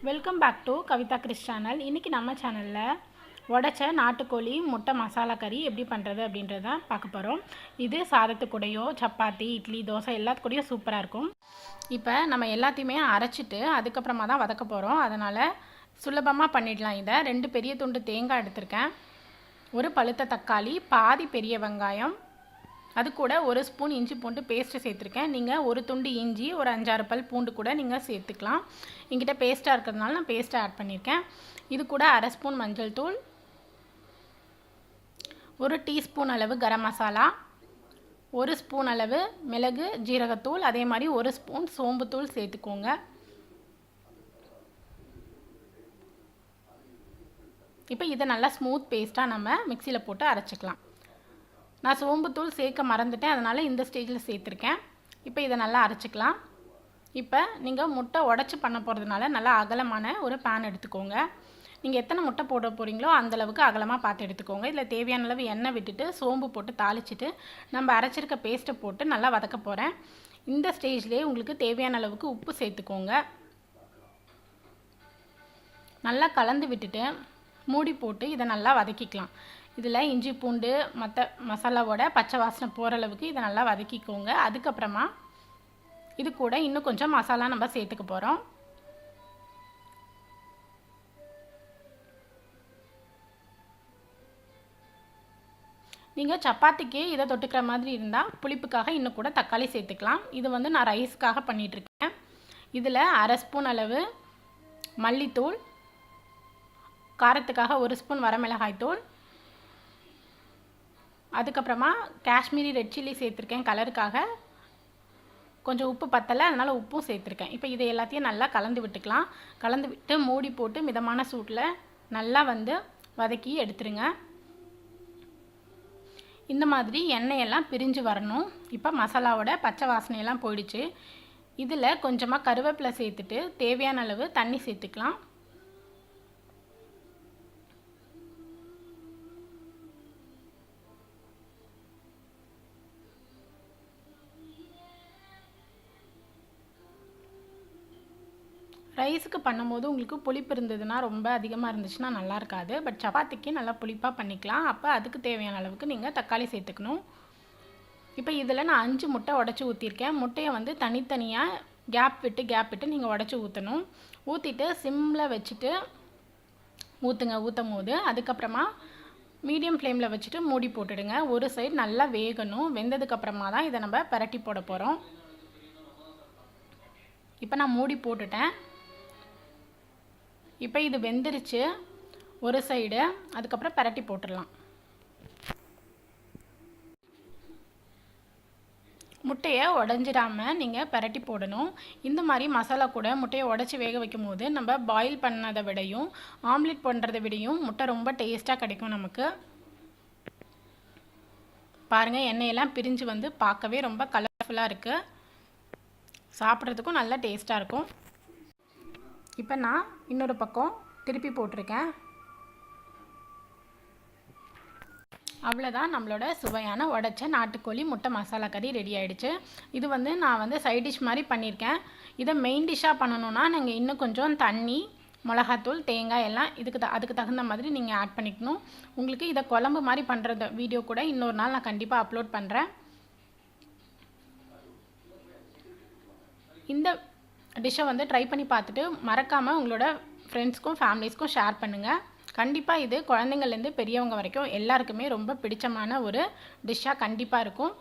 Welcome back to Kavitha Chris channel. இன்றைக்கி நம்ம சேனலில் உடச்ச நாட்டுக்கோழி முட்டை மசாலா கறி எப்படி பண்ணுறது அப்படின்றத பார்க்க போகிறோம். இது சாதத்துக்கூடையோ சப்பாத்தி இட்லி தோசை எல்லாத்துக்கூடையும் சூப்பராக இருக்கும். இப்போ நம்ம எல்லாத்தையுமே அரைச்சிட்டு அதுக்கப்புறமா தான் வதக்க போகிறோம். அதனால் சுலபமாக பண்ணிடலாம். இதை 2 பெரிய துண்டு தேங்காய் எடுத்திருக்கேன், ஒரு பழுத்த தக்காளி, பாதி பெரிய வெங்காயம், அது கூட 1 ஸ்பூன் இஞ்சி பூண்டு பேஸ்ட்டு சேர்த்துருக்கேன். நீங்கள் ஒரு துண்டு இஞ்சி ஒரு 5-6 பல் பூண்டு கூட நீங்கள் சேர்த்துக்கலாம். என்கிட்ட பேஸ்ட்டாக இருக்கிறதுனால நான் பேஸ்ட்டை ஆட் பண்ணியிருக்கேன். இது கூட 1/2 ஸ்பூன் மஞ்சள் தூள், 1 டீஸ்பூன் அளவு கரம் மசாலா, 1 ஸ்பூன் அளவு மிளகு ஜீரகத்தூள், அதே மாதிரி 1 ஸ்பூன் சோம்புத்தூள் சேர்த்துக்கோங்க. இப்போ இதை நல்லா ஸ்மூத் பேஸ்ட்டாக நம்ம மிக்சியில் போட்டு அரைச்சிக்கலாம். நான் சோம்புத்தூள் சேர்க்க மறந்துட்டேன், அதனால் இந்த ஸ்டேஜில் சேர்த்துருக்கேன். இப்போ இதை நல்லா அரைச்சிக்கலாம். இப்போ நீங்கள் முட்டை உடச்சி பண்ண போகிறதுனால நல்லா அகலமான ஒரு பேன் எடுத்துக்கோங்க. நீங்கள் எத்தனை முட்டை போட போகிறீங்களோ அந்தளவுக்கு அகலமாக பார்த்து எடுத்துக்கோங்க. இதில் தேவையான அளவு எண்ணெய் விட்டுட்டு சோம்பு போட்டு தாளிச்சிட்டு நம்ம அரைச்சிருக்க பேஸ்ட்டை போட்டு நல்லா வதக்க போகிறேன். இந்த ஸ்டேஜ்லேயே உங்களுக்கு தேவையான அளவுக்கு உப்பு சேர்த்துக்கோங்க. நல்லா கலந்து விட்டுட்டு மூடி போட்டு இதை நல்லா வதக்கிக்கலாம். இதில் இஞ்சி பூண்டு மற்ற மசாலாவோட பச்சை வாசனை போகிற அளவுக்கு இதை நல்லா வதக்கிக்கோங்க. அதுக்கப்புறமா இது கூட இன்னும் கொஞ்சம் மசாலா நம்ம சேர்த்துக்க போகிறோம். நீங்கள் சப்பாத்திக்கு இதை தொட்டுக்கிற மாதிரி இருந்தால் புளிப்புக்காக இன்னும் கூட தக்காளி சேர்த்துக்கலாம். இது வந்து நான் ரைஸ்க்காக பண்ணிகிட்ருக்கேன். இதில் 1/2 ஸ்பூன் அளவு மல்லித்தூள், காரத்துக்காக 1 ஸ்பூன் வரமிளகாய் தூள், அதுக்கப்புறமா காஷ்மீரி ரெட் சில்லி சேர்த்துருக்கேன் கலருக்காக. கொஞ்சம் உப்பு பத்தலை, அதனால் உப்பும் சேர்த்துருக்கேன். இப்போ இதை எல்லாத்தையும் நல்லா கலந்து விட்டுக்கலாம். கலந்து விட்டு மூடி போட்டு மிதமான சூட்டில் நல்லா வதக்கி எடுத்துருங்க. இந்த மாதிரி எண்ணெயெல்லாம் பிரிஞ்சு வரணும். இப்போ மசாலாவோட பச்சை வாசனையெல்லாம் போயிடுச்சு. இதில் கொஞ்சமாக கருவேப்பிலை சேர்த்துட்டு தேவையான அளவு தண்ணி சேர்த்துக்கலாம். ரைஸுக்கு பண்ணும்போது உங்களுக்கு புளிப்பு இருந்ததுன்னா ரொம்ப அதிகமாக இருந்துச்சுன்னா நல்லா இருக்காது. பட் சப்பாத்திக்கு நல்லா புளிப்பாக பண்ணிக்கலாம். அப்போ அதுக்கு தேவையான அளவுக்கு நீங்கள் தக்காளி சேர்த்துக்கணும். இப்போ இதில் நான் 5 முட்டை உடச்சி ஊற்றிருக்கேன். முட்டையை தனித்தனியாக கேப் விட்டு நீங்கள் உடச்சி ஊற்றணும். ஊற்றிட்டு சிம்மில் வச்சுட்டு ஊற்றும் போது அதுக்கப்புறமா மீடியம் ஃப்ளேமில் வச்சுட்டு மூடி போட்டுடுங்க. ஒரு சைடு நல்லா வேகணும். வெந்ததுக்கப்புறமா தான் இதை நம்ம பரட்டி போட போகிறோம். இப்போ நான் மூடி போட்டுட்டேன். இப்போ இது வெந்துருச்சு ஒரு சைடு, அதுக்கப்புறம் பரட்டி போட்டுடலாம். முட்டையை உடஞ்சிடாமல் நீங்கள் பரட்டி போடணும். இந்த மாதிரி மசாலா கூட முட்டையை உடச்சி வேக வைக்கும் போது நம்ம பாயில் பண்ணதை விடையும் ஆம்லேட் பண்ணுறதை விடையும் முட்டை ரொம்ப டேஸ்ட்டாக கிடைக்கும் நமக்கு. பாருங்கள், எண்ணெயெல்லாம் பிரிஞ்சு பார்க்கவே ரொம்ப கலர்ஃபுல்லாக இருக்குது. சாப்பிட்றதுக்கும் நல்லா டேஸ்ட்டாக இருக்கும். இப்போ நான் இன்னொரு பக்கம் திருப்பி போட்டிருக்கேன். அவ்வளோதான், நம்மளோட சுவையான உடச்ச நாட்டுக்கோழி முட்டை மசாலா கறி ரெடி ஆகிடுச்சு. இது நான் சைட் டிஷ் மாதிரி பண்ணியிருக்கேன். இதை மெயின் டிஷ்ஷாக பண்ணணுன்னா நீங்கள் இன்னும் கொஞ்சம் தண்ணி, மிளகாத்தூள், தேங்காய் எல்லாம் அதுக்கு தகுந்த மாதிரி நீங்கள் ஆட் பண்ணிக்கணும். உங்களுக்கு இதை குழம்பு மாதிரி பண்ணுறது வீடியோ கூட இன்னொரு நாள் நான் கண்டிப்பாக அப்லோட் பண்ணுறேன். இந்த டிஷ்ஷை ட்ரை பண்ணி பார்த்துட்டு மறக்காமல் உங்களோட ஃப்ரெண்ட்ஸ்க்கும் ஃபேமிலிஸ்க்கும் ஷேர் பண்ணுங்கள். கண்டிப்பாக இது குழந்தைங்கள்லேருந்து பெரியவங்க வரைக்கும் எல்லாருக்குமே ரொம்ப பிடிச்சமான ஒரு டிஷ்ஷாக கண்டிப்பாக இருக்கும்.